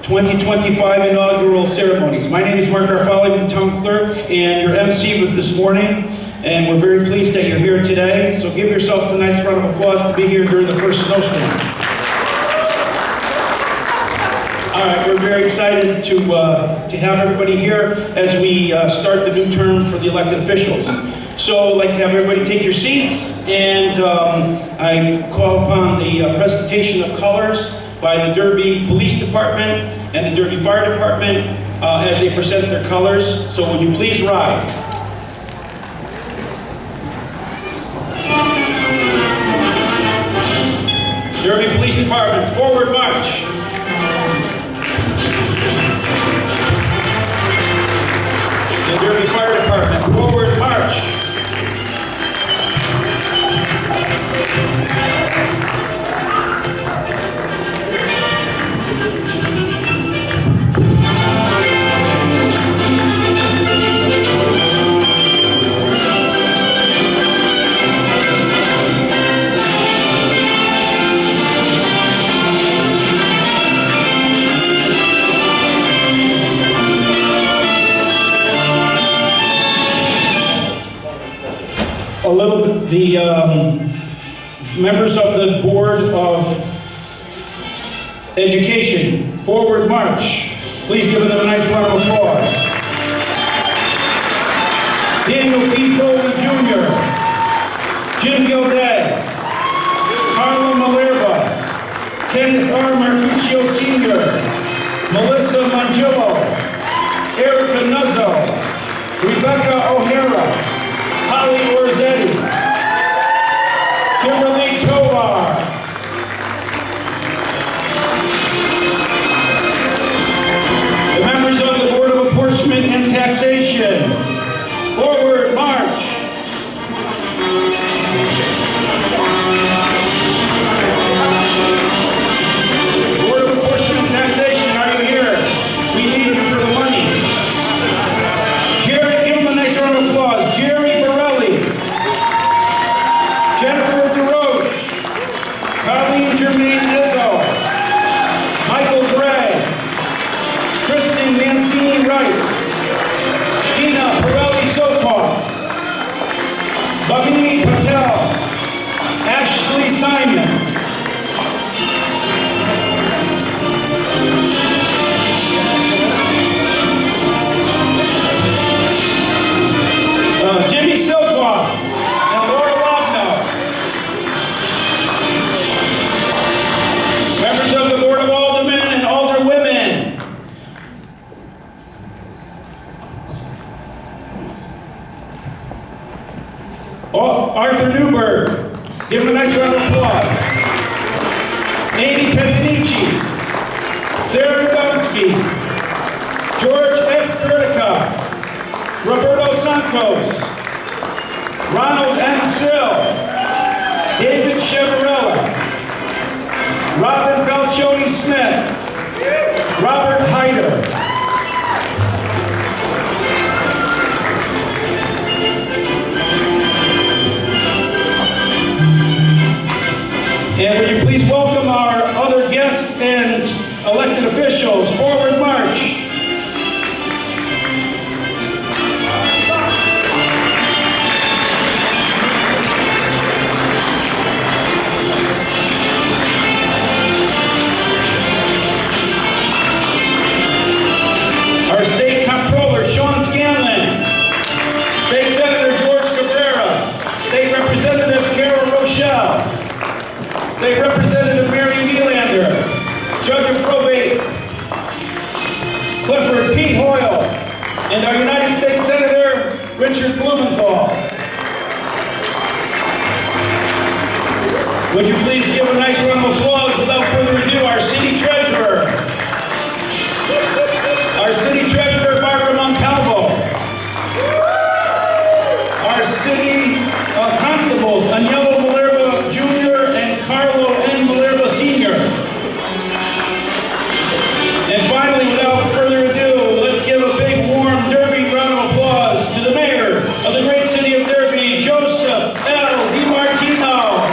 2025 inaugural ceremonies. My name is Mark Garfali, the town clerk, and your MC with this morning. And we're very pleased that you're here today. So give yourselves a nice round of applause to be here during the first snowstorm. All right, we're very excited to have everybody here as we start the new term for the elected officials. So I'd like to have everybody take your seats, and I call upon the presentation of colors by the Derby Police Department and the Derby Fire Department as they present their colors. So would you please rise? Derby Police Department, forward march. The Derby Fire Department, forward march. A little bit, the members of the Board of Education, forward march. Please give them a nice round of applause. Daniel P. Foley Jr., Jim Gilday, Carla Malerba, Kenneth R. Marcuccio Sr., Melissa Mangillo, Erica Nuzzo, Rebecca O'Hara, Holly Orzetti, Kimberly Tovar, the members of the Board of Apportionment and Taxation, forward march. Board of Apportionment and Taxation, are you here? We need you for the money. Jerry, give him a nice round of applause. Jerry Jennifer DeRoche, Colleen Germain Izzo, Michael Gray, Kristen Mancini Wright, Tina Pirelli Sopa, Bhavini Patel, Ashley Simon, Jimmy Silkwa, members of the Board of Aldermen and Alderwomen. Arthur Newberg, give him a nice round of applause. Amy Petinici, Sarah Rudowski, George F. Gertica, Roberto Santos, Ronald M. Sill, David Chevarella, Robin Falcioni Smith, Robert Hyder, and would you please welcome our other guests and elected officials. Forward march. Our State Comptroller, Sean Scanlon. State Senator George Cabrera. State Representative Carol Rochelle. State Representative Mary Wielander. Judge of Probate, Clifford P. Hoyle. And our United States Senator, Richard Blumenthal. Would you please give a nice round of applause without further ado, our City Treasurer. Our City Treasurer, Barbara Moncalvo. Our City Constables, Agnello Malerba Jr. and Carlo N. Malerba Sr. And finally, without further ado, let's give a big, warm Derby round of applause to the mayor of the great city of Derby, Joeseph DiMartino.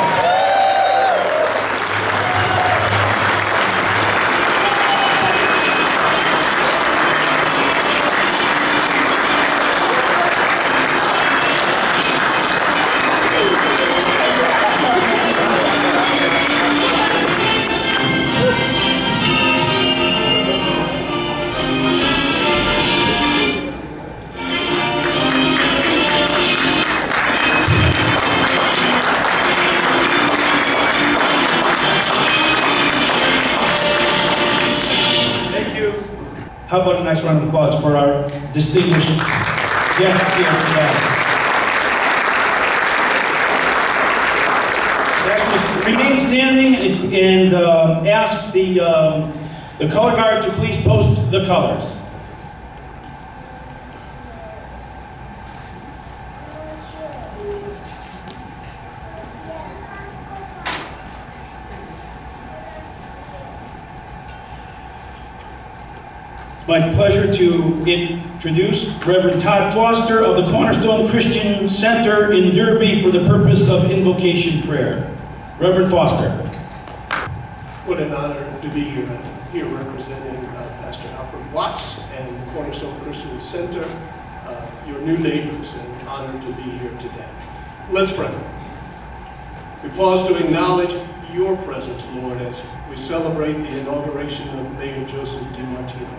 How about a nice round of applause for our distinguished guests here today? Remain standing and ask the color guard to please post the colors. It's my pleasure to introduce Reverend Todd Foster of the Cornerstone Christian Center in Derby for the purpose of invocation prayer. Reverend Foster. What an honor to be here representing Pastor Alfred Watts and Cornerstone Christian Center, your new neighbors, and honored to be here today. Let's pray. We pause to acknowledge your presence, Lord, as we celebrate the inauguration of Mayor Joeseph DiMartino.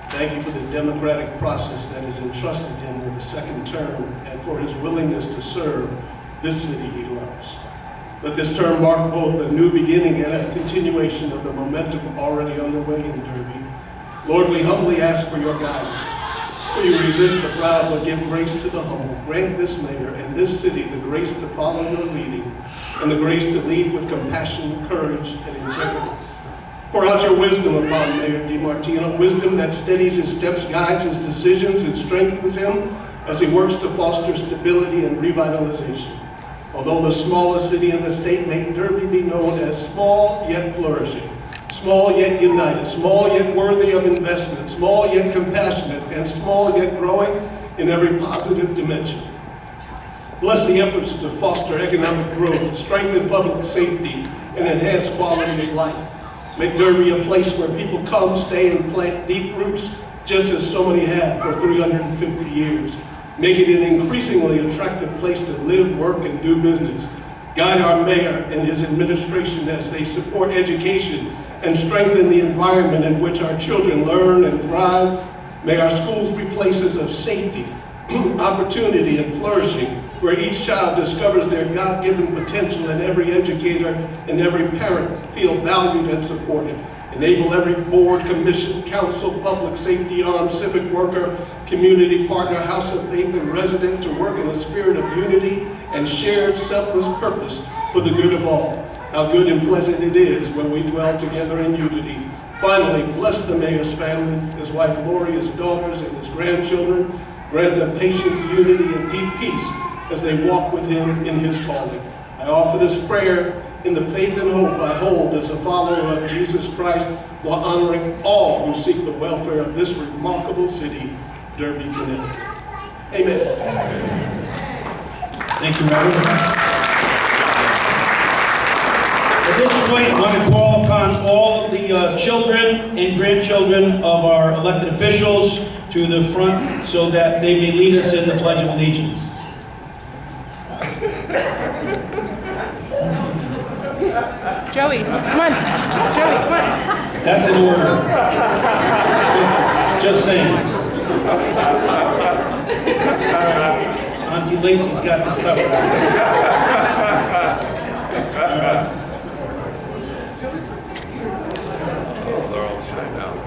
Thank you for the democratic process that has entrusted him with a second term and for his willingness to serve this city he loves. Let this term mark both a new beginning and a continuation of the momentum already underway in Derby. Lord, we humbly ask for your guidance. Will you resist the proud but give grace to the humble? Grant this mayor and this city the grace to follow your leading and the grace to lead with compassion, courage, and integrity. Pour out your wisdom upon Mayor DiMartino, wisdom that steadies his steps, guides his decisions, and strengthens him as he works to foster stability and revitalization. Although the smallest city in the state, may Derby be known as small yet flourishing, small yet united, small yet worthy of investment, small yet compassionate, and small yet growing in every positive dimension. Bless the efforts to foster economic growth, strengthen public safety, and enhance quality of life. Make Derby a place where people come, stay, and plant deep roots, just as so many have for 350 years. Make it an increasingly attractive place to live, work, and do business. Guide our mayor and his administration as they support education and strengthen the environment in which our children learn and thrive. May our schools be places of safety, opportunity, and flourishing, where each child discovers their God-given potential and every educator and every parent feel valued and supported. Enable every board, commission, council, public safety arm, civic worker, community partner, house of faith, and resident to work in a spirit of unity and shared selfless purpose for the good of all. How good and pleasant it is when we dwell together in unity. Finally, bless the mayor's family, his wife Lori, his daughters, and his grandchildren. Grant them patience, unity, and deep peace as they walk with him in his calling. I offer this prayer in the faith and hope I hold as a follower of Jesus Christ, while honoring all who seek the welfare of this remarkable city, Derby, Connecticut. Amen. Thank you, Reverend. At this point, I'm going to call upon all of the children and grandchildren of our elected officials to the front so that they may lead us in the Pledge of Allegiance. Joey, come on. Joey, come on. That's in order. Just saying. Auntie Lacey's got this covered. All right. They're all staying out.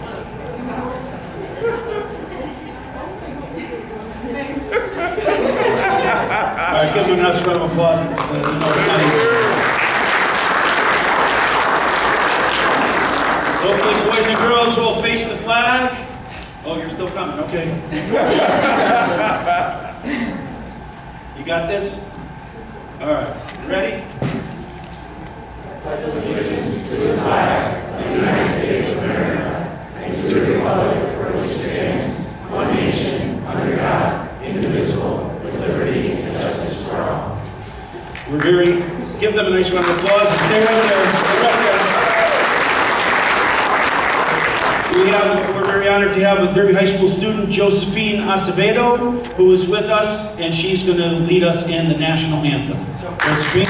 All right, give them a nice round of applause. Hopefully, boys and girls will face the flag. Oh, you're still coming, okay. You got this? All right, ready? Allegiance to the flag of the United States of America and to the republic for which it stands, one nation, under God, indivisible, with liberty and justice for all. Give them a nice round of applause. Stay right there. Stay right there. We're very honored to have a Derby High School student, Josephine Acevedo, who is with us, and she's going to lead us in the national anthem. Josephine.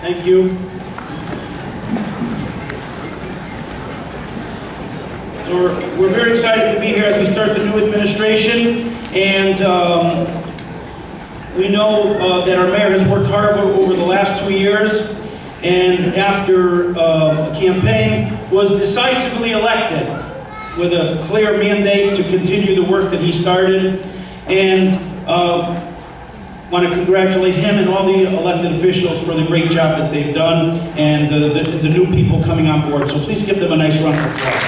Thank you. So we're very excited to be here as we start the new administration, and we know that our mayor has worked hard over the last 2 years, and after a campaign was decisively elected with a clear mandate to continue the work that he started, and want to congratulate him and all the elected officials for the great job that they've done, and the new people coming on board. So please give them a nice round of applause.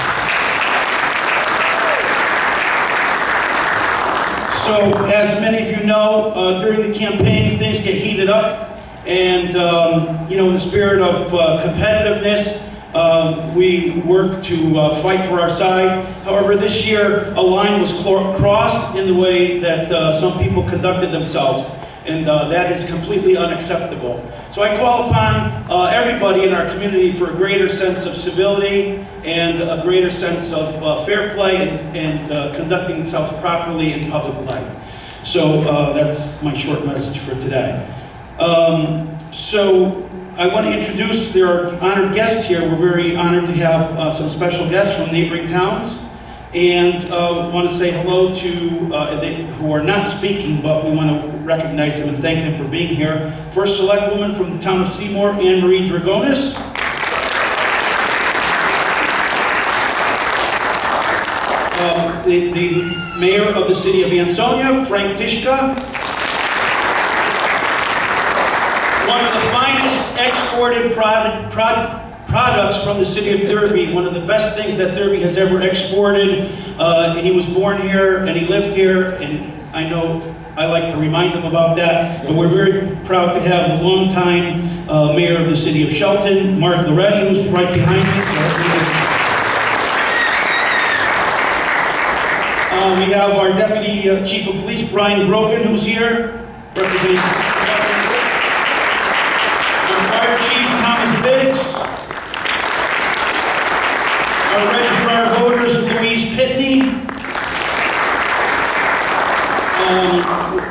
So, as many of you know, during the campaign, things get heated up, and you know, in the spirit of competitiveness, we work to fight for our side. However, this year, a line was crossed in the way that some people conducted themselves, and that is completely unacceptable. So I call upon everybody in our community for a greater sense of civility and a greater sense of fair play and conducting themselves properly in public life. So that's my short message for today. So I want to introduce, there are honored guests here. We're very honored to have some special guests from neighboring towns. And want to say hello to who are not speaking, but we want to recognize them and thank them for being here. First Select Woman from the town of Seymour, Anne Marie Dragonis. The Mayor of the City of Ansonia, Frank Tishka. One of the finest exported products from the city of Derby, one of the best things that Derby has ever exported. He was born here and he lived here, and I know I like to remind them about that, but we're very proud to have the longtime mayor of the city of Shelton, Mark Loretti, who's right behind me. We have our Deputy Chief of Police, Brian Grogan, who's here, representing our Fire Chief, Thomas Biggs. Our Registrar of Voters, Louise Pitney.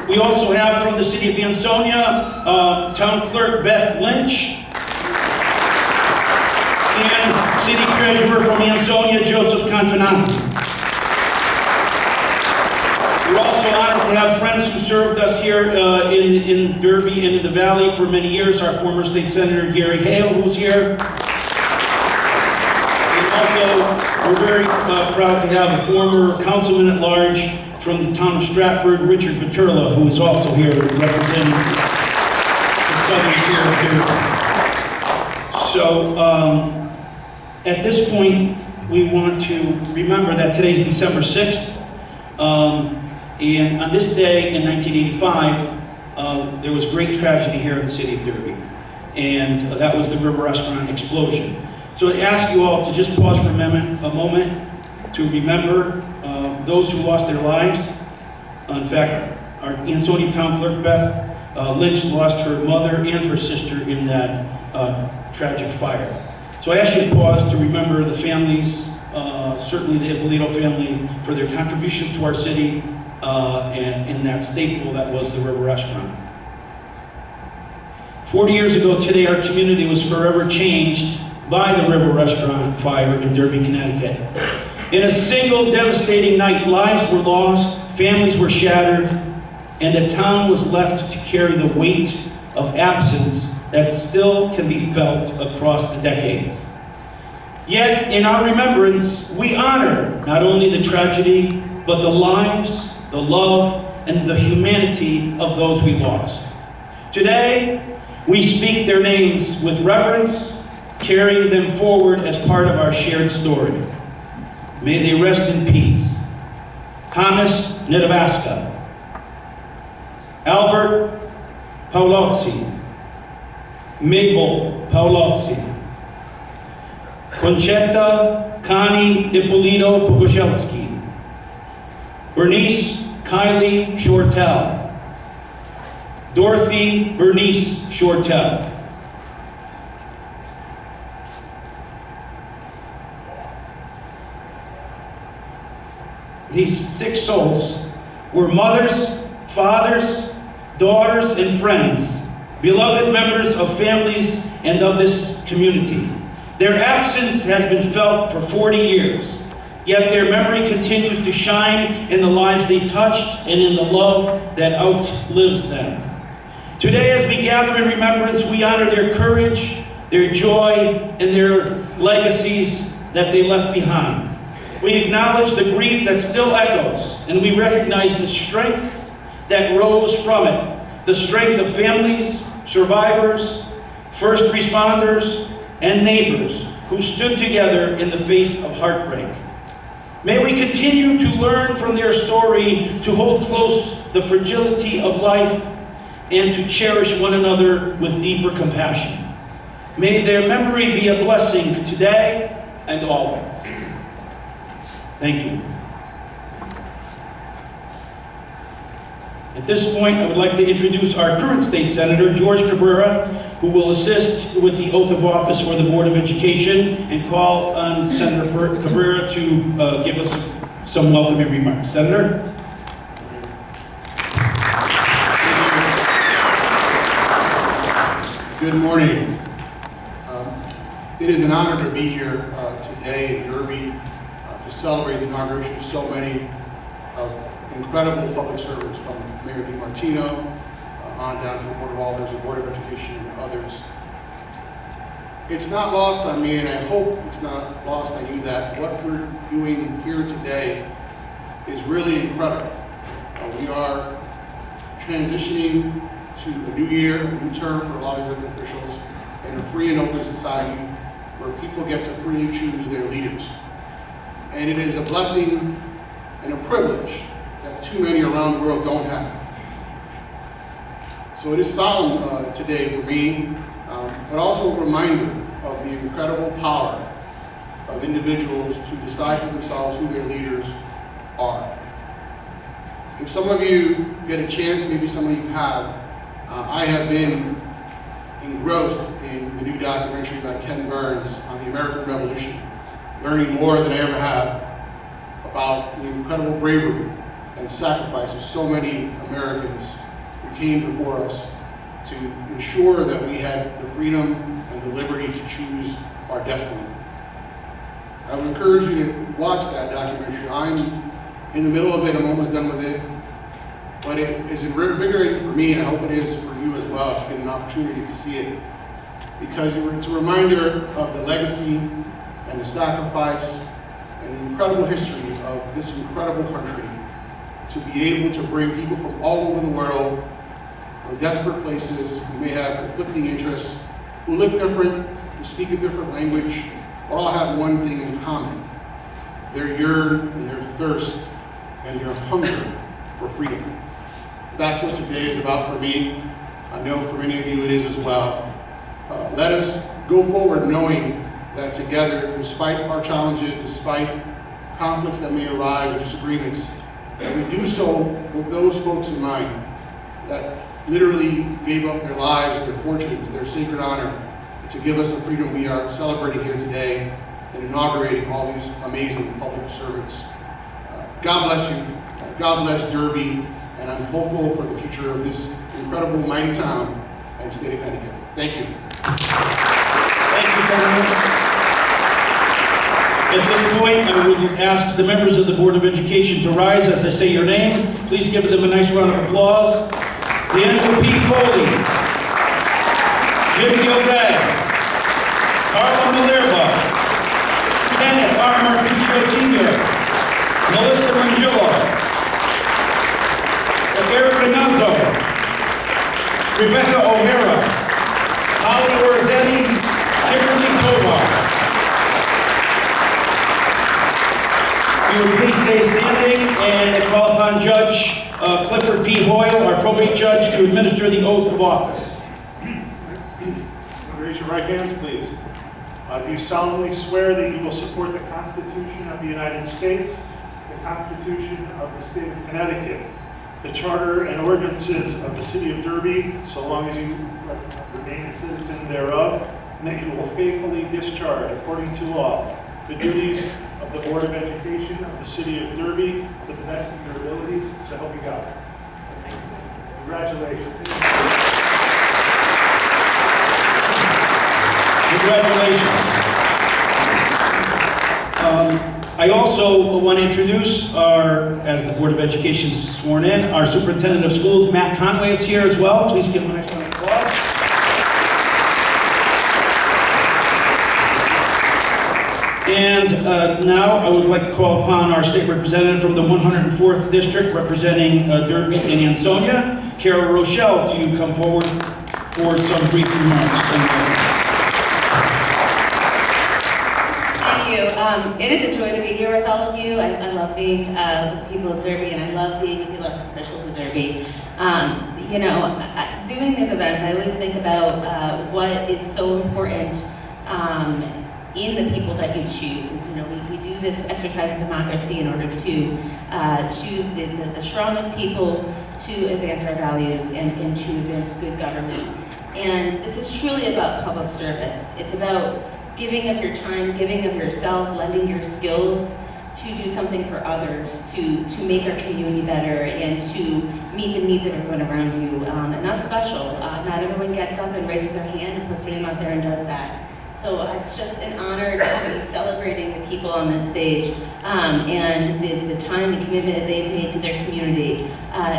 We also have from the city of Ansonia, Town Clerk Beth Lynch. And City Treasurer from Ansonia, Joseph Confinanti. We're also honored to have friends who served us here in Derby and in the Valley for many years. Our former State Senator Gary Hale, who's here. Also, we're very proud to have a former councilman at large from the town of Stratford, Richard Paterla, who is also here representing the southern tier of Derby. So, at this point, we want to remember that today's December 6th, and on this day in 1985, there was great tragedy here in the city of Derby, and that was the River Restaurant explosion. So I ask you all to just pause for a moment to remember those who lost their lives. In fact, our Ansonia Town Clerk, Beth Lynch, lost her mother and her sister in that tragic fire. So I ask you to pause to remember the families, certainly the Ippolito family, for their contributions to our city and that staple that was the River Restaurant. 40 years ago today, our community was forever changed by the River Restaurant fire in Derby, Connecticut. In a single devastating night, lives were lost, families were shattered, and the town was left to carry the weight of absence that still can be felt across the decades. Yet, in our remembrance, we honor not only the tragedy, but the lives, the love, and the humanity of those we lost. Today, we speak their names with reverence, carrying them forward as part of our shared story. May they rest in peace. Thomas Nedavaska, Albert Paolozzi, Mabel Paolozzi, Concetta Connie Ippolito Pogoszelski, Bernice Kylie Shortell, Dorothy Bernice Shortell, these 6 souls were mothers, fathers, daughters, and friends, beloved members of families and of this community. Their absence has been felt for 40 years, yet their memory continues to shine in the lives they touched and in the love that outlives them. Today, as we gather in remembrance, we honor their courage, their joy, and their legacies that they left behind. We acknowledge the grief that still echoes, and we recognize the strength that rose from it, the strength of families, survivors, first responders, and neighbors who stood together in the face of heartbreak. May we continue to learn from their story, to hold close the fragility of life, and to cherish one another with deeper compassion. May their memory be a blessing today and always. Thank you. At this point, I would like to introduce our current state senator, George Cabrera, who will assist with the oath of office for the Board of Education, and call on Senator Cabrera to give us some welcoming remarks. Senator? Good morning. It is an honor to be here today in Derby to celebrate the inauguration of so many incredible public servants, from Mayor DiMartino on down to the Board of Alders, the Board of Education, and others. It's not lost on me, and I hope it's not lost on you, that what we're doing here today is really incredible. We are transitioning to a new year, a new term for a lot of elected officials, in a free and open society where people get to freely choose their leaders. And it is a blessing and a privilege that too many around the world don't have. So it is solemn today for me, but also a reminder of the incredible power of individuals to decide for themselves who their leaders are. If some of you get a chance, maybe some of you have, I have been engrossed in the new documentary by Ken Burns on the American Revolution, learning more than I ever have about the incredible bravery and sacrifice of so many Americans who came before us to ensure that we had the freedom and the liberty to choose our destiny. I would encourage you to watch that documentary. I'm in the middle of it, I'm almost done with it, but it is invigorating for me, and I hope it is for you as well if you get an opportunity to see it, because it's a reminder of the legacy and the sacrifice and the incredible history of this incredible country, to be able to bring people from all over the world, from desperate places, who may have conflicting interests, who look different, who speak a different language, but all have one thing in common: their yearn and their thirst and their hunger for freedom. That's what today is about for me. I know for many of you it is as well. Let us go forward knowing that together, despite our challenges, despite conflicts that may arise or disagreements, that we do so with those folks in mind that literally gave up their lives, their fortunes, their sacred honor to give us the freedom we are celebrating here today and inaugurating all these amazing public servants. God bless you. God bless Derby, and I'm hopeful for the future of this incredible, mighty town and state of Connecticut. Thank you. Thank you, Senator. At this point, I would ask the members of the Board of Education to rise as I say your name. Please give them a nice round of applause. Daniel P. Foley, Jim Gilday, Carla Malerba, Kenneth R. Marcuccio Sr., Melissa Mangillo, Erica Nuzzo, Rebecca O'Hara, Holly Orzetti, Kimberly Tovar. You would please stay standing, and I call upon Judge Clifford P. Hoyle, our probate judge, to administer the oath of office. Raise your right hands, please. Do you solemnly swear that you will support the Constitution of the United States, the Constitution of the State of Connecticut, the Charter and ordinances of the City of Derby, so long as you remain a citizen thereof, and that you will faithfully discharge, according to law, the duties of the Board of Education of the City of Derby to the best of your abilities, so help you God. Congratulations. Congratulations. I also want to introduce as the Board of Education is sworn in, our Superintendent of Schools, Matt Conway, is here as well. Please give him a nice round of applause. And now I would like to call upon our state representative from the 104th District, representing Derby and Ansonia, Carol Rochelle, to come forward for some brief remarks. Thank you. It is a joy to be here with all of you. I love being with the people of Derby, and I love being with the elected officials of Derby. Doing these events, I always think about what is so important in the people that you choose. And, we do this exercise in democracy in order to choose the strongest people to advance our values and to advance good government. And this is truly about public service. It's about giving of your time, giving of yourself, lending your skills to do something for others, to make our community better, and to meet the needs of everyone around you. And that's special. Not everyone gets up and raises their hand and puts their name out there and does that. So it's just an honor to be celebrating the people on this stage and the time and commitment that they've made to their community.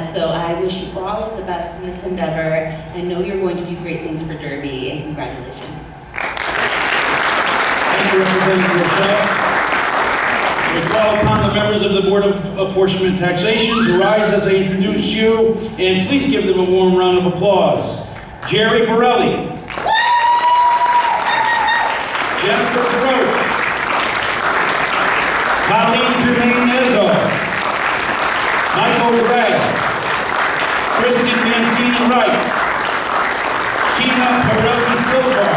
So I wish you all of the best in this endeavor. I know you're going to do great things for Derby, and congratulations. Thank you, Representative Rochelle. We call upon the members of the Board of Apportionment and Taxation to rise as I introduce you, and please give them a warm round of applause. Jerry Borelli. Jennifer Gross, Colleen Jermaine Ezzo, Michael Gregg, Kristen Mancini Wright, Tina Pirelli Silva,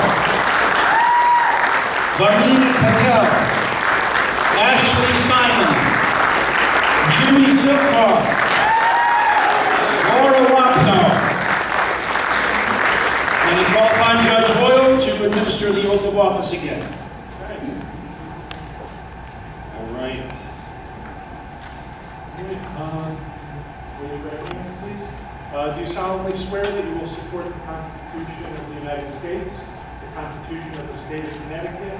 Varnini Patel, Ashley Simon, Jimmy Silkar, Laura Wapno, and I call upon Judge Hoyle to administer the oath of office again. All right. Raise your right hand, please. Do you solemnly swear that you will support the Constitution of the United States, the Constitution of the State of Connecticut,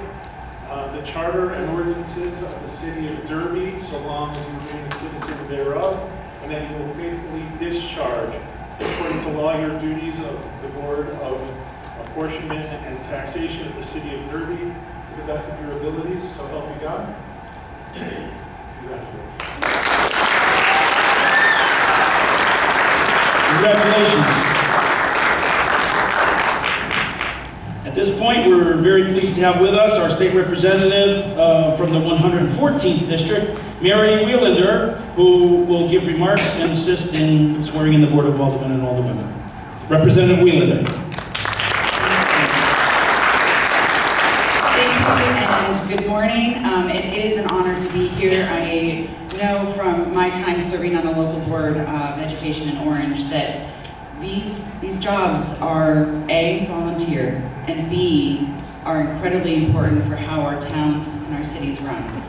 the Charter and ordinances of the City of Derby, so long as you remain a citizen thereof, and that you will faithfully discharge, according to law, your duties of the Board of Apportionment and Taxation of the City of Derby to the best of your abilities, so help you God? Congratulations. Congratulations. At this point, we're very pleased to have with us our state representative from the 114th District, Mary Wheelander, who will give remarks and assist in swearing in the Board of Aldermen and Alderwomen. Representative Wheelander. And good morning. It is an honor to be here. I know from my time serving on a local board of education in Orange that these jobs are A, volunteer, and B, are incredibly important for how our towns and our cities run.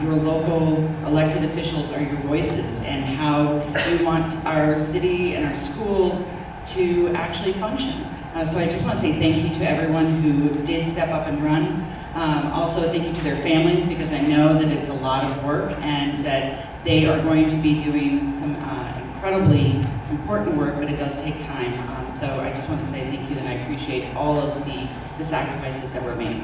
Your local elected officials are your voices and how we want our city and our schools to actually function. So I just want to say thank you to everyone who did step up and run. Also thank you to their families, because I know that it's a lot of work and that they are going to be doing some incredibly important work, but it does take time. So I just want to say thank you, and I appreciate all of the sacrifices that were made.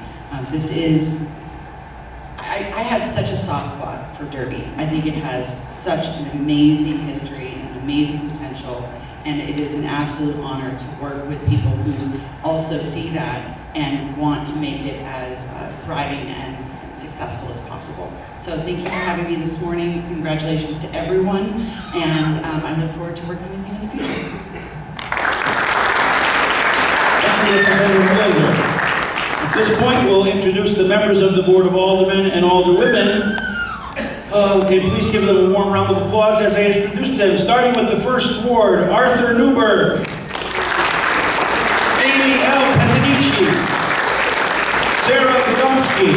I have such a soft spot for Derby. I think it has such an amazing history and an amazing potential, and it is an absolute honor to work with people who also see that and want to make it as thriving and successful as possible. So thank you for having me this morning. Congratulations to everyone, and I look forward to working with you in the future. Thank you, Representative Wheelander. At this point, we'll introduce the members of the Board of Aldermen and Alderwomen. And please give them a warm round of applause as I introduce them, starting with the First Ward, Arthur Newberg, Amy L. Petanici, Sarah Godomsky.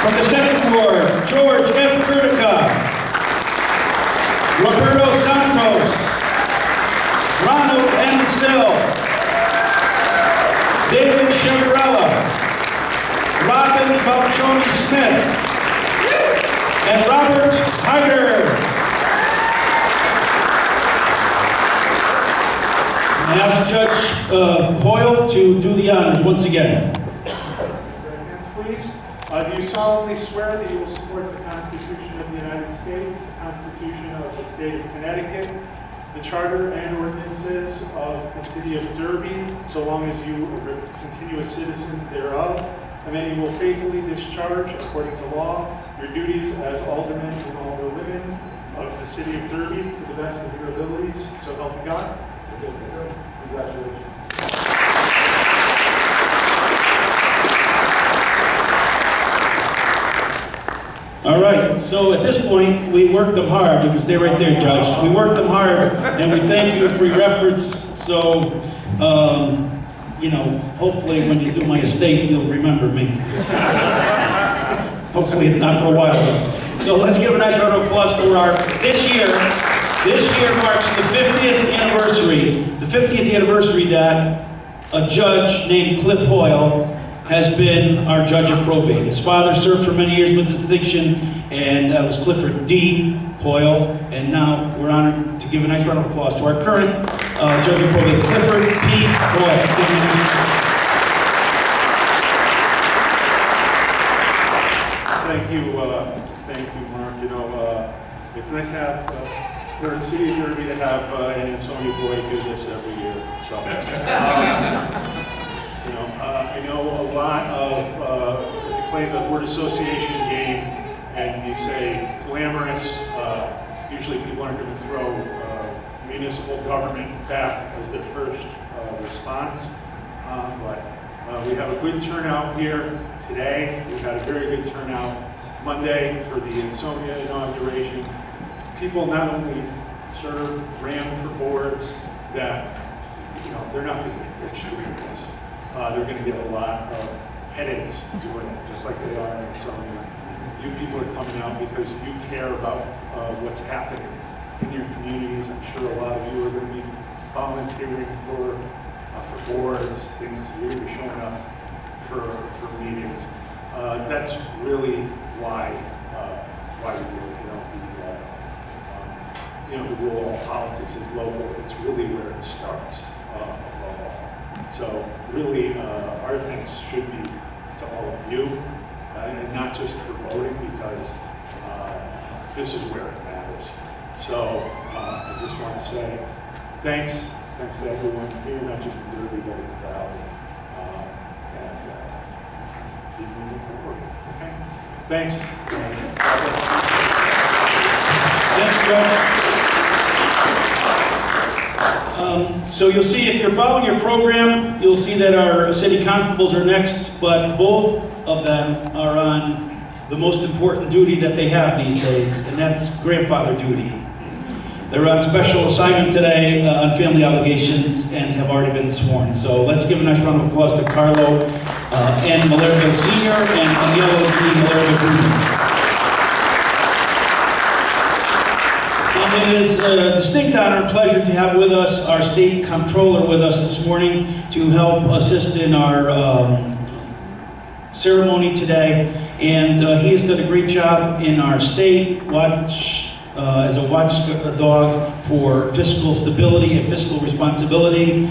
From the Second Ward, George F. Kurtica, Roberto Santos, Ronald M. Sill, David Chavarella, Judge Hoyle to do the honors once again. Hands, please. Do you solemnly swear that you will support the Constitution of the United States, the Constitution of the State of Connecticut, the Charter and ordinances of the City of Derby, so long as you continue a citizen thereof, and that you will faithfully discharge, according to law, your duties as alderman and alderwomen of the City of Derby to the best of your abilities, so help you God? Congratulations. All right, so at this point, we worked them hard. You can stay right there, Judge. We worked them hard, and we thank you for your efforts. So, you know, hopefully when you do my estate, you'll remember me. Hopefully it's not for a while, though. So let's give a nice round of applause for our, this year marks the 50th anniversary. The 50th anniversary that a judge named Cliff Hoyle has been our judge of probate. His father served for many years with distinction, and that was Clifford D. Hoyle. And now we're honored to give a nice round of applause to our current judge of probate, Clifford P. Hoyle. Thank you, Mark. You know, it's nice to have, for the City of Derby to have an Ansonia boy do this every year. So, you know, I know a lot of, if you play the word association game and you say glamorous, usually people aren't going to throw municipal government back as their first response. But we have a good turnout here today. We've had a very good turnout Monday for the Ansonia inauguration. People not only ran for boards that, you know, they're not going to get rich doing this. They're going to get a lot of headaches doing it, just like they are in Ansonia. You people are coming out because you care about what's happening in your communities. I'm sure a lot of you are going to be volunteering for boards, things. You're going to be showing up for meetings. That's really why we do it. You know, the role of politics is local. It's really where it starts. So really, our thanks should be to all of you, and not just for voting, because this is where it matters. So I just want to say thanks to everyone here, not just in Derby, but in the Valley, and keep moving forward. Okay? Thanks. Thanks, Judge. So you'll see, if you're following your program, you'll see that our city constables are next, but both of them are on the most important duty that they have these days, and that's grandfather duty. They're on special assignment today on family obligations and have already been sworn. So let's give a nice round of applause to Carlo N. Malerville Sr. and Agnello D. Malerville Jr. It is a distinct honor and pleasure to have with us our state comptroller with us this morning to help assist in our ceremony today. And he has done a great job in our state as a watchdog for fiscal stability and fiscal responsibility.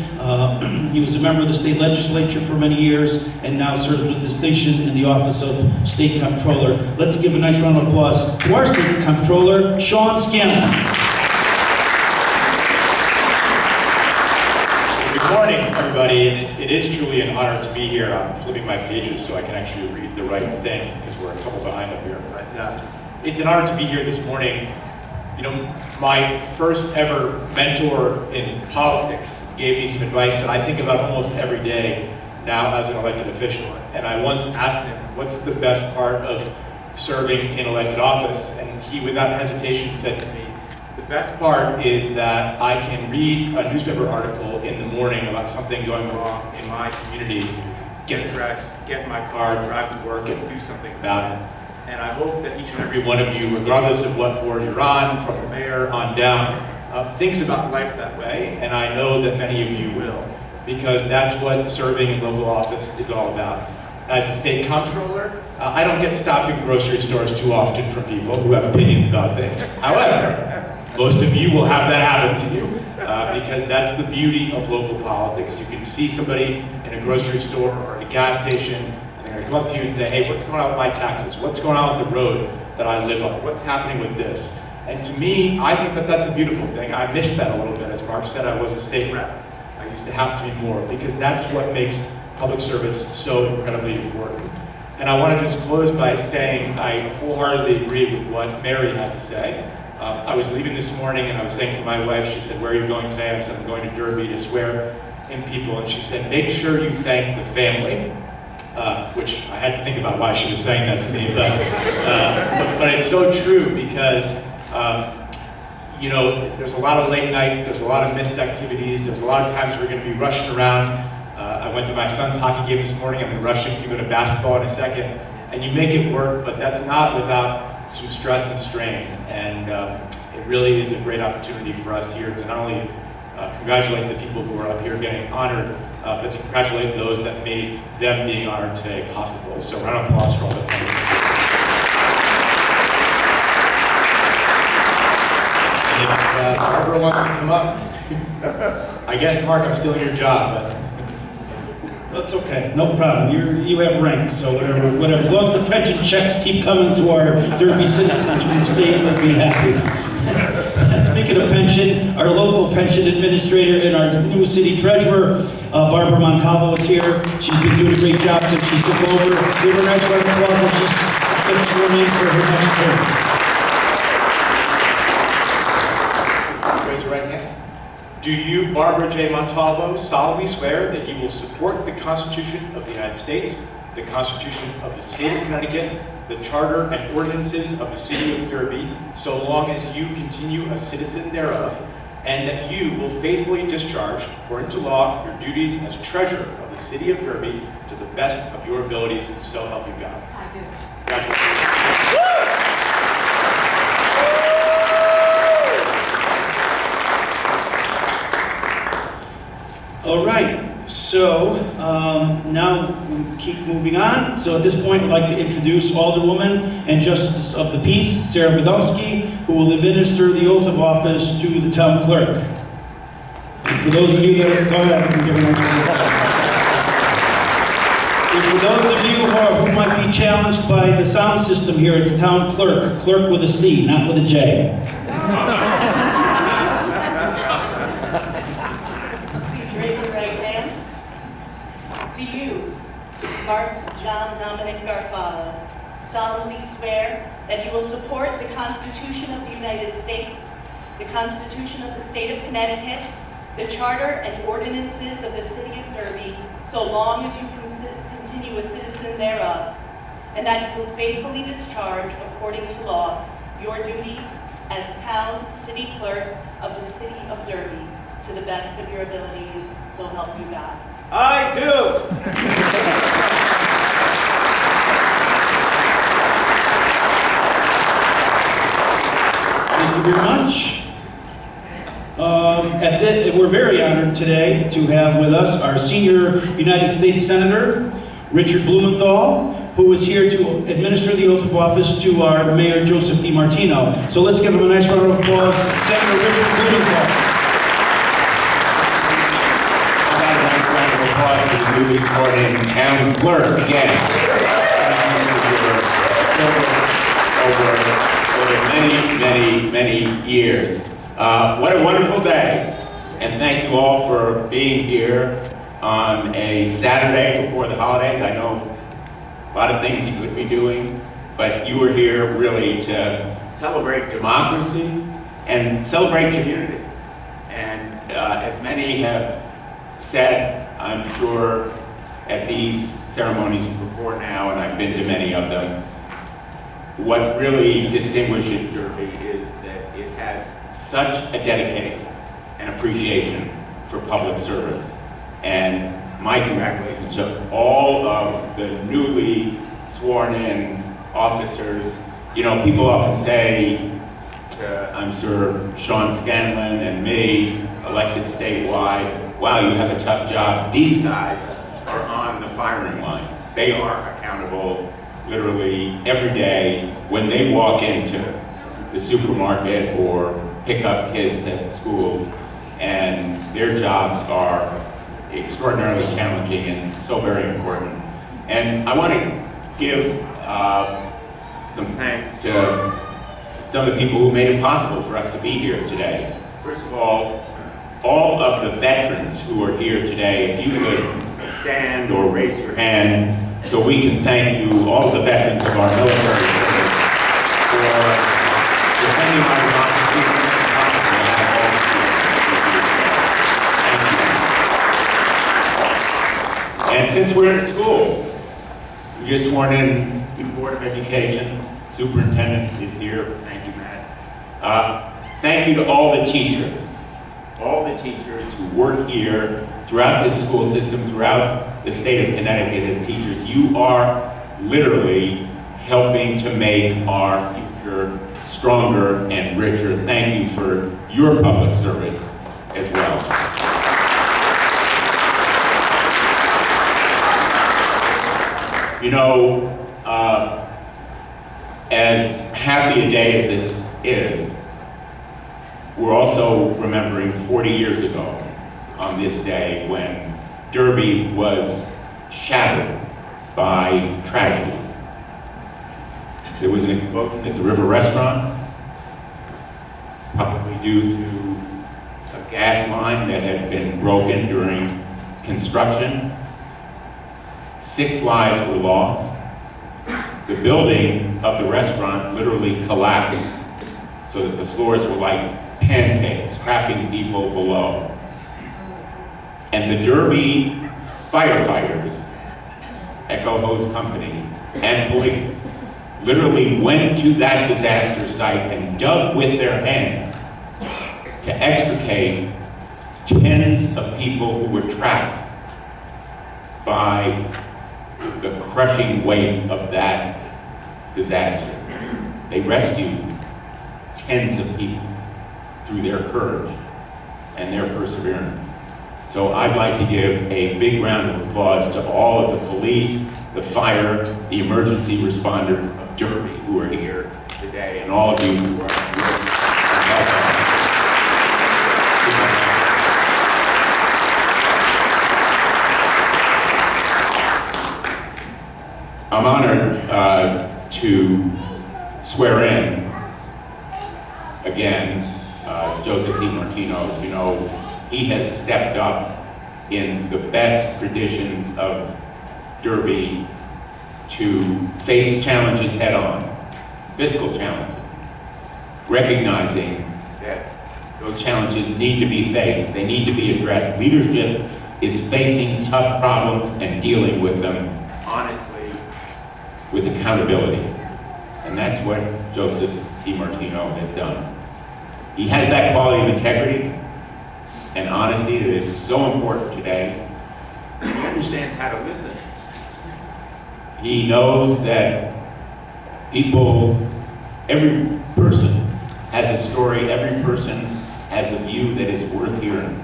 He was a member of the state legislature for many years and now serves with distinction in the office of state comptroller. Let's give a nice round of applause to our state comptroller, Sean Scanlon. Good morning, everybody. It is truly an honor to be here. I'm flipping my pages so I can actually read the right thing because we're a couple behind up here. But it's an honor to be here this morning. You know, my first ever mentor in politics gave me some advice that I think about almost every day now as an elected official. And I once asked him, what's the best part of serving in elected office? And he, without hesitation, said to me, the best part is that I can read a newspaper article in the morning about something going wrong in my community, get dressed, get in my car, drive to work, and do something about it. And I hope that each and every one of you, regardless of what board you're on, from the mayor on down, thinks about life that way. And I know that many of you will, because that's what serving in local office is all about. As a state comptroller, I don't get stopped in grocery stores too often from people who have opinions about things. However, most of you will have that happen to you, because that's the beauty of local politics. You can see somebody in a grocery store or at a gas station, and they're gonna come up to you and say, hey, what's going on with my taxes? What's going on with the road that I live on? What's happening with this? And to me, I think that that's a beautiful thing. I miss that a little bit. As Mark said, I was a state rep. I used to have to be more, because that's what makes public service so incredibly important. And I want to just close by saying I wholeheartedly agree with what Mary had to say. I was leaving this morning and I was saying to my wife, she said, where are you going today? I said, I'm going to Derby to swear in people. And she said, make sure you thank the family, which I had to think about why she was saying that to me. But it's so true, because you know, there's a lot of late nights, there's a lot of missed activities, there's a lot of times we're going to be rushing around. I went to my son's hockey game this morning, I'm rushing to go to basketball in a second, and you make it work, but that's not without some stress and strain. And it really is a great opportunity for us here to not only congratulate the people who are up here getting honored, but to congratulate those that made them being honored today possible. So round of applause for all the fun. If Barbara wants to come up, I guess, Mark, I'm still in your job, but That's okay, no problem. You have rank, so whatever. As long as the pension checks keep coming to our Derby citizens from the state, we'll be happy. Speaking of pension, our local pension administrator and our new city treasurer, Barbara Montalvo, is here. She's been doing a great job since she took over. Give her a nice round of applause when she's been sworn in for her next term. raise your right hand. Do you, Barbara J. Montalvo, solemnly swear that you will support the Constitution of the United States, the Constitution of the State of Connecticut, the Charter and ordinances of the City of Derby, so long as you continue a citizen thereof, and that you will faithfully discharge, according to law, your duties as treasurer of the City of Derby to the best of your abilities, so help you God? I do. Congratulations. All right, so now we keep moving on. So at this point, I'd like to introduce Alderwoman and Justice of the Peace, Sarah Podomsky, who will administer the oath of office to the town clerk. And for those of you that are, go ahead, I can give an and for those of you who might be challenged by the sound system here, it's town clerk, clerk with a C, not with a J. John Dominic Garfalo, solemnly swear that you will support the Constitution of the United States, the Constitution of the State of Connecticut, the Charter and ordinances of the City of Derby, so long as you continue a citizen thereof, and that you will faithfully discharge, according to law, your duties as town city clerk of the City of Derby to the best of your abilities, so help you God. I do. Thank you very much. We're very honored today to have with us our senior United States Senator, Richard Blumenthal, who is here to administer the oath of office to our Mayor, Joeseph DiMartino. So let's give him a nice round of applause, Senator Richard Blumenthal. The newly sworn in town clerk again. Over many years. What a wonderful day. And thank you all for being here on a Saturday before the holidays. I know a lot of things you could be doing, but you were here really to celebrate democracy and celebrate community. And as many have said, I'm sure, at these ceremonies before now, and I've been to many of them, what really distinguishes Derby is that it has such a dedication and appreciation for public service. And my congratulations to all of the newly sworn in officers. You know, people often say, I'm sure Sean Scanlon and me, elected statewide, wow, you have a tough job. These guys are on the firing line. They are accountable literally every day when they walk into the supermarket or pick up kids at schools, and their jobs are extraordinarily challenging and so very important. And I want to give some thanks to some of the people who made it possible for us to be here today. First of all of the veterans who are here today, if you could stand or raise your hand so we can thank you, all the veterans of our military service, for defending our democracy. And since we're in school, we just sworn in the Board of Education. Superintendent is here. Thank you, Matt. Thank you to all the teachers who work here throughout this school system, throughout the state of Connecticut as teachers. You are literally helping to make our future stronger and richer. Thank you for your public service as well. You know, as happy a day as this is, we're also remembering 40 years ago on this day when Derby was shattered by tragedy. There was an explosion at the River Restaurant, probably due to a gas line that had been broken during construction. 6 lives were lost. The building of the restaurant literally collapsed so that the floors were like pancakes, trapping people below. And the Derby firefighters, Echo Hose Company, and police literally went to that disaster site and dug with their hands to extricate tens of people who were trapped by the crushing weight of that disaster. They rescued tens of people through their courage and their perseverance. So I'd like to give a big round of applause to all of the police, the fire, the emergency responders of Derby who are here today, and all of you who are here. I'm honored to swear in, again, Joeseph DiMartino. You know, he has stepped up in the best traditions of Derby to face challenges head on, fiscal challenges, recognizing that those challenges need to be faced, they need to be addressed. Leadership is facing tough problems and dealing with them honestly, with accountability. And that's what Joeseph DiMartino has done. He has that quality of integrity and honesty that is so important today. He understands how to listen. He knows that people, every person has a story, every person has a view that is worth hearing.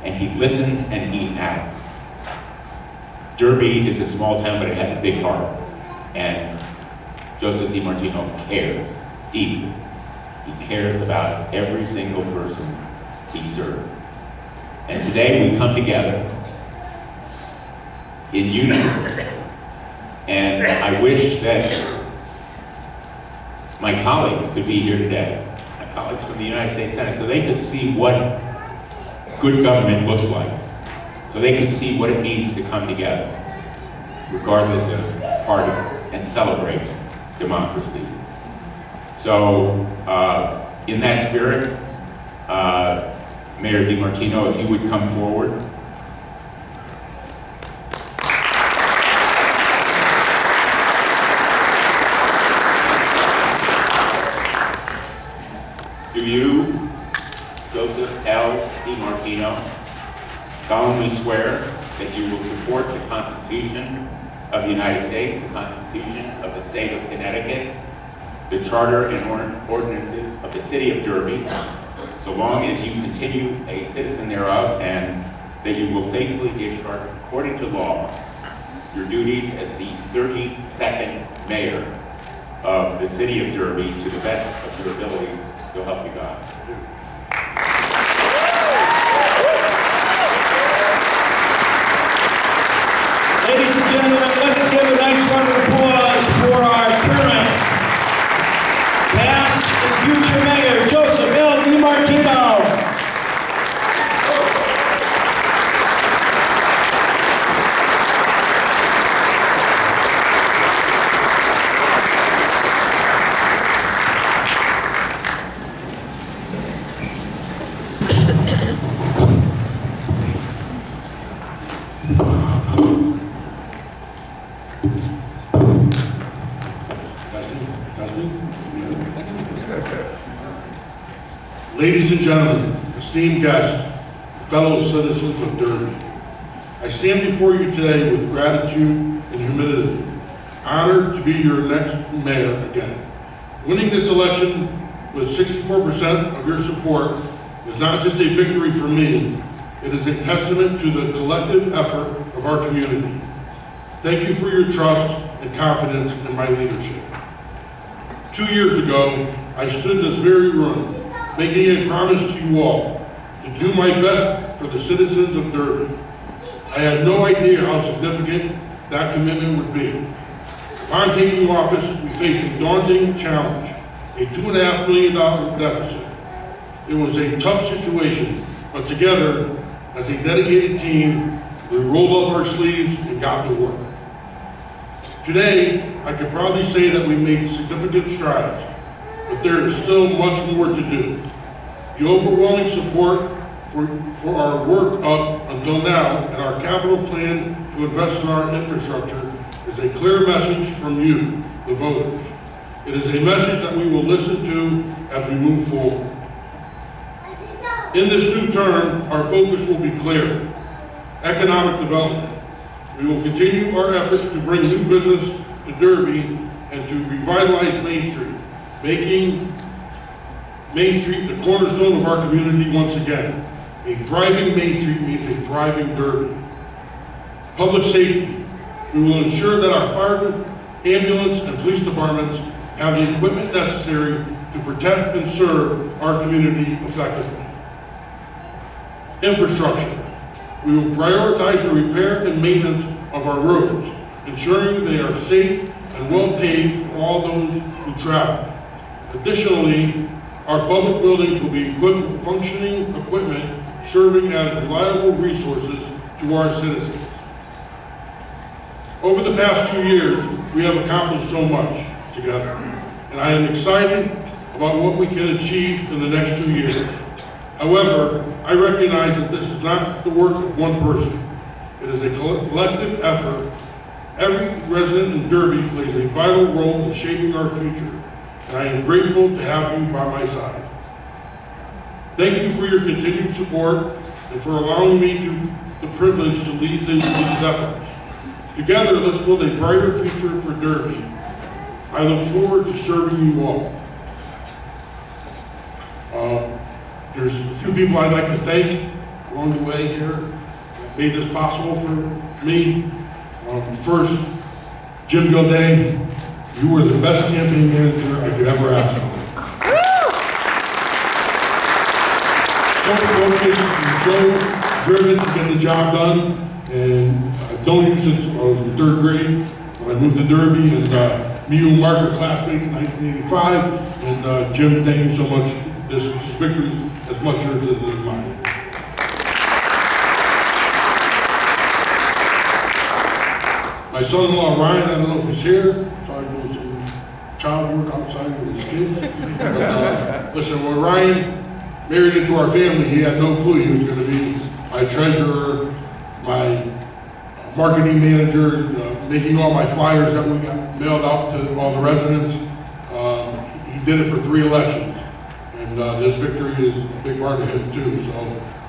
And he listens and he acts. Derby is a small town, but it has a big heart. And Joeseph DiMartino cares deeply. He cares about every single person he served. And today we come together in unity. And I wish that my colleagues could be here today, my colleagues from the United States Senate, so they could see what good government looks like, so they could see what it means to come together, regardless of party, and celebrate democracy. So, in that spirit, Mayor DiMartino, if you would come forward. Do you, Joeseph L. DiMartino, solemnly swear that you will support the Constitution of the United States, the Constitution of the State of Connecticut, the Charter and ordinances of the City of Derby, so long as you continue a citizen thereof, and that you will faithfully discharge, according to law, your duties as the 32nd Mayor of the city of Derby to the best of your ability. So help you God. Ladies and gentlemen, let's give a nice round of applause for our current, past, and future mayor, Joeseph DiMartino. Ladies and gentlemen, esteemed guests, fellow citizens of Derby, I stand before you today with gratitude and humility, honored to be your next mayor again. Winning this election with 64% of your support is not just a victory for me, it is a testament to the collective effort of our community. Thank you for your trust and confidence in my leadership. 2 years ago, I stood in this very room, making a promise to you all to do my best for the citizens of Derby. I had no idea how significant that commitment would be. Upon taking office, we faced a daunting challenge, a $2.5 million deficit. It was a tough situation, but together, as a dedicated team, we rolled up our sleeves and got to work. Today, I can proudly say that we made significant strides, but there is still much more to do. The overwhelming support for our work up until now and our capital plan to invest in our infrastructure is a clear message from you, the voters. It is a message that we will listen to as we move forward. In this new term, our focus will be clear: economic development. We will continue our efforts to bring new business to Derby and to revitalize Main Street, making Main Street the cornerstone of our community once again. A thriving Main Street means a thriving Derby. Public safety. We will ensure that our fire, ambulance, and police departments have the equipment necessary to protect and serve our community effectively. Infrastructure. We will prioritize the repair and maintenance of our roads, ensuring they are safe and well paved for all those who travel. Additionally, our public buildings will be equipped with functioning equipment serving as reliable resources to our citizens. Over the past 2 years, we have accomplished so much together, and I am excited about what we can achieve in the next 2 years. However, I recognize that this is not the work of one person. It is a collective effort. Every resident in Derby plays a vital role in shaping our future, and I am grateful to have you by my side. Thank you for your continued support and for allowing me the privilege to lead these efforts. Together, let's build a brighter future for Derby. I look forward to serving you all. There's a few people I'd like to thank along the way here that made this possible for me. First, Jim Gilday, you were the best campaign manager I could ever ask for. So focused and so driven to get the job done, and I've known you since I was in 3rd grade when I moved to Derby, and me and Mark are classmates in 1985, and Jim, thank you so much. This victory is as much yours as it is mine. My son-in-law Ryan, I don't know if he's here, probably doing some child work outside with his kids. But, listen, when Ryan married into our family, he had no clue he was going to be my treasurer, my marketing manager, making all my flyers that we got mailed out to all the residents. He did it for 3 elections. And this victory is a big part of him too. So,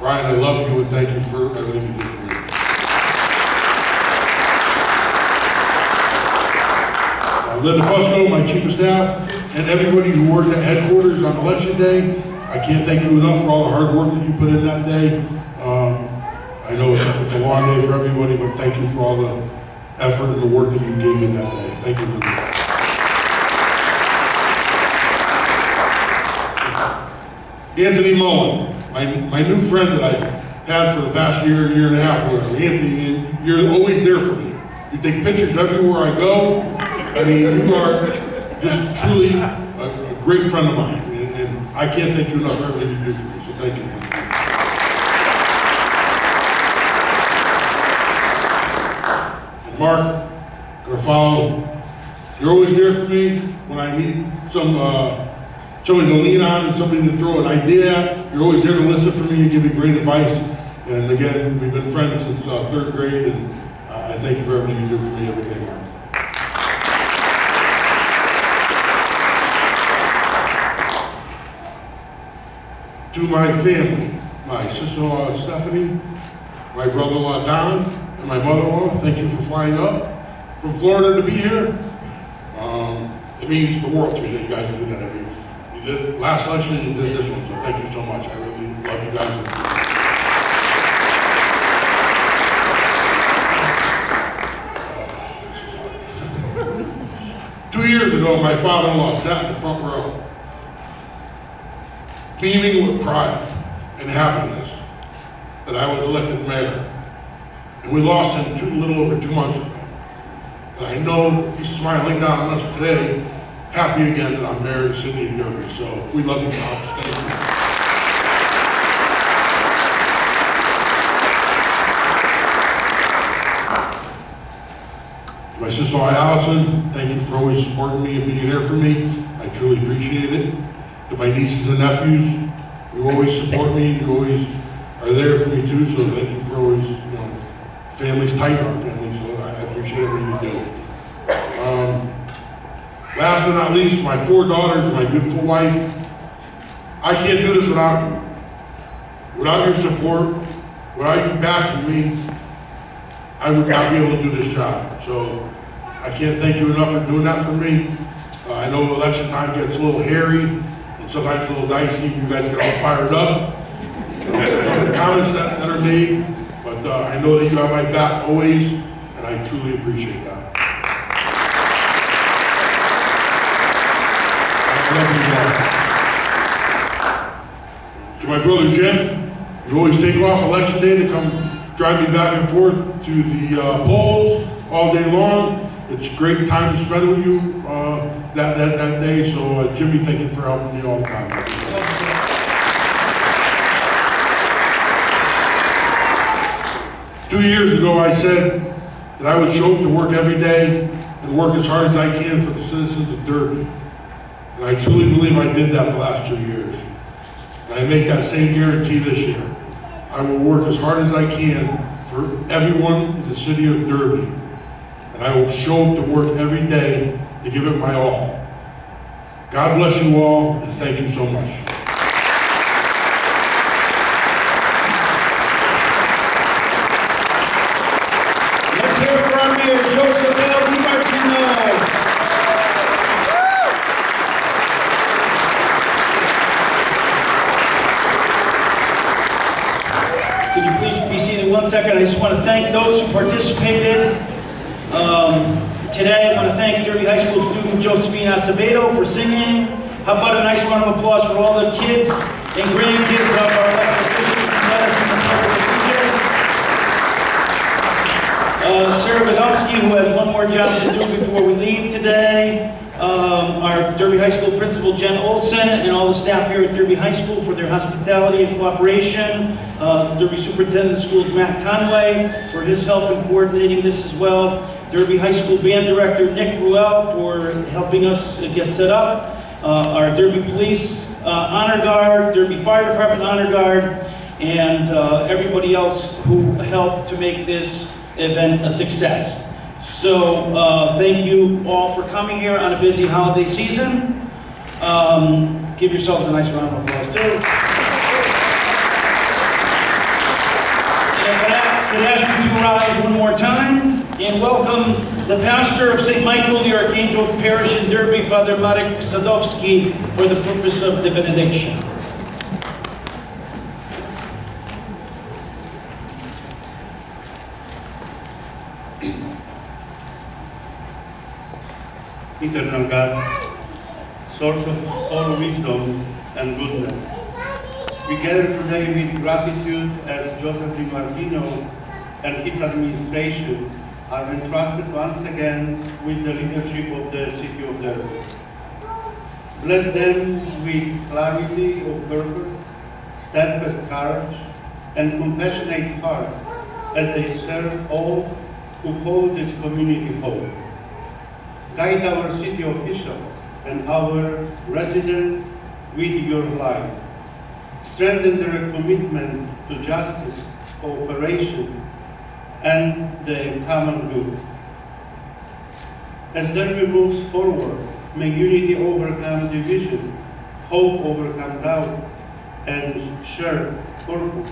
Ryan, I love you and thank you for everything you did for me. Linda Fusco, my chief of staff, and everybody who worked at headquarters on election day, I can't thank you enough for all the hard work that you put in that day. I know it's a long day for everybody, but thank you for all the effort and the work that you gave me that day. Thank you. Anthony Mullen, my new friend that I've had for the past year and a half, or whatever. Anthony, you're always there for me. You take pictures everywhere I go. I mean, you are just truly a great friend of mine, and I can't thank you enough for everything you do for me, so thank you. And Mark Garfalo, you're always there for me when I need somebody to lean on and somebody to throw an idea at. You're always there to listen for me and give me great advice. And again, we've been friends since third grade, and I thank you for everything you do for me every day, Mark. To my family, my sister-in-law Stephanie, my brother-in-law Don, and my mother-in-law, thank you for flying up from Florida to be here. It means the world to me that you guys do that every year. You did last election and you did this one, so thank you so much. I really love you guys. 2 years ago, my father-in-law sat in the front row, beaming with pride and happiness that I was elected mayor. And we lost him a little over 2 months ago. And I know he's smiling down on us today, happy again that I'm mayor of the city of Derby. So we love you, Tom. Thank you. 'To my sister-in-law Allison, thank you for always supporting me and being there for me. I truly appreciate it. To my nieces and nephews, you always support me, you always are there for me too, so thank you for always, family's tight, our family, so I appreciate everything you do. Last but not least, my 4 daughters and my beautiful wife. I can't do this without you. Without your support, without you backing me, I would not be able to do this job. So I can't thank you enough for doing that for me. I know election time gets a little hairy and sometimes a little dicey. You guys get all fired up. Some of the comments that are made, but I know that you have my back always, and I truly appreciate that. I love you all. To my brother Jim, you always take off election day to come drive me back and forth to the polls all day long. It's a great time to spend with you that day. So Jimmy, thank you for helping me all the time. 2 years ago, I said that I would show up to work every day and work as hard as I can for the citizens of Derby. And I truly believe I did that the last 2 years. And I make that same guarantee this year. I will work as hard as I can for everyone in the city of Derby. And I will show up to work every day to give it my all. God bless you all, and thank you so much. Let's hear it for our mayor, Joeseph DiMartino. Could you please be seated 1 second? I just want to thank those who participated. Today, I want to thank Derby High School student Josephine Acevedo for singing. How about a nice round of applause for all the kids and grandkids of our elected officials who met us in the public weekend. Sarah Badowski, who has one more job to do before we leave today. Our Derby High School principal, Jen Olson, and all the staff here at Derby High School for their hospitality and cooperation. Derby Superintendent of Schools, Matt Conway, for his help in coordinating this as well. Derby High School Band Director, Nick Ruel, for helping us get set up. Our Derby Police Honor Guard, Derby Fire Department Honor Guard, and everybody else who helped to make this event a success. So thank you all for coming here on a busy holiday season. Give yourselves a nice round of applause too. And ask you to rise one more time and welcome the pastor of St. Michael the Archangel Parish in Derby, Father Marek Sadowski, for the purpose of the benediction. Eternal God, source of all wisdom and goodness, We gather today with gratitude as Joeseph DiMartino and his administration are entrusted once again with the leadership of the city of Derby. Bless them with clarity of purpose, steadfast courage, and compassionate hearts as they serve all who call this community home. Guide our city officials and our residents with your light. Strengthen their commitment to justice, cooperation, and the common good. As Derby moves forward, may unity overcome division, hope overcome doubt, and shared purpose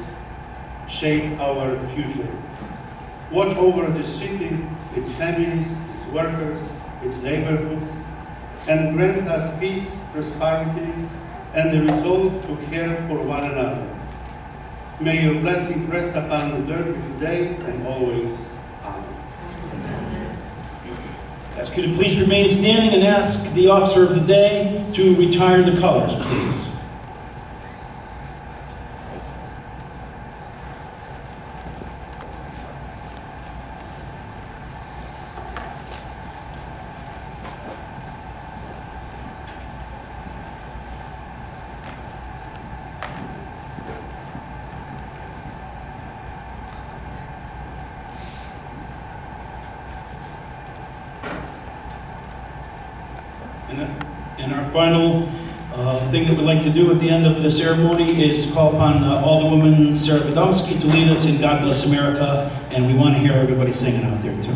shape our future. Watch over the city, its families, its workers, its neighborhoods, and grant us peace, prosperity, and the resolve to care for one another. May your blessing rest upon the Derby today and always. Amen. Ask you to please remain standing and ask the officer of the day to retire the colors, please. And our final thing that we'd like to do at the end of the ceremony is call upon Alderwoman Sarah Godomsky to lead us in God Bless America, and we want to hear everybody singing out there too.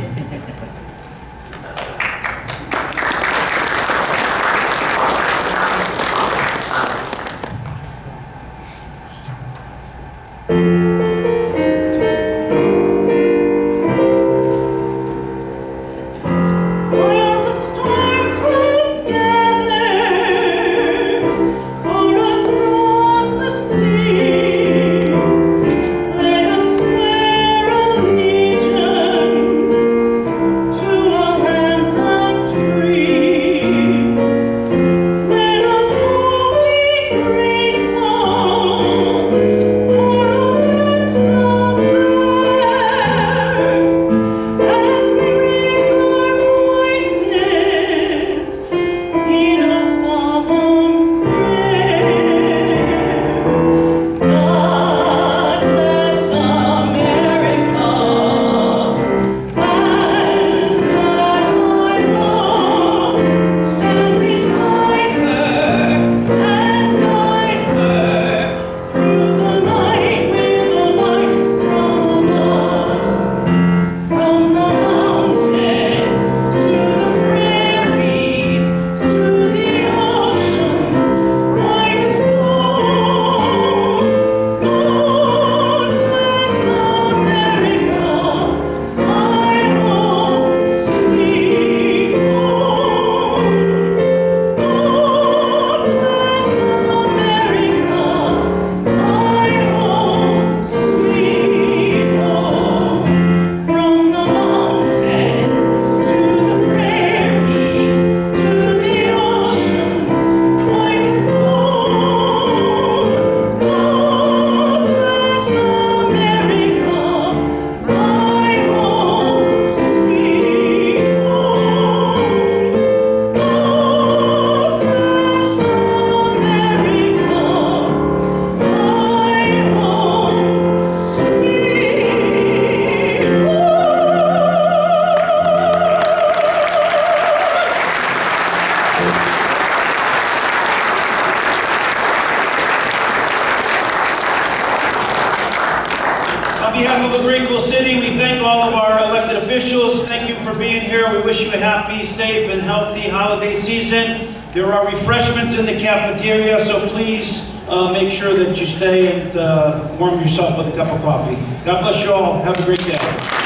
On behalf of a grateful city, we thank all of our elected officials. Thank you for being here. We wish you a happy, safe, and healthy holiday season. There are refreshments in the cafeteria, so please make sure that you stay and warm yourself with a cup of coffee. God bless you all. Have a great day.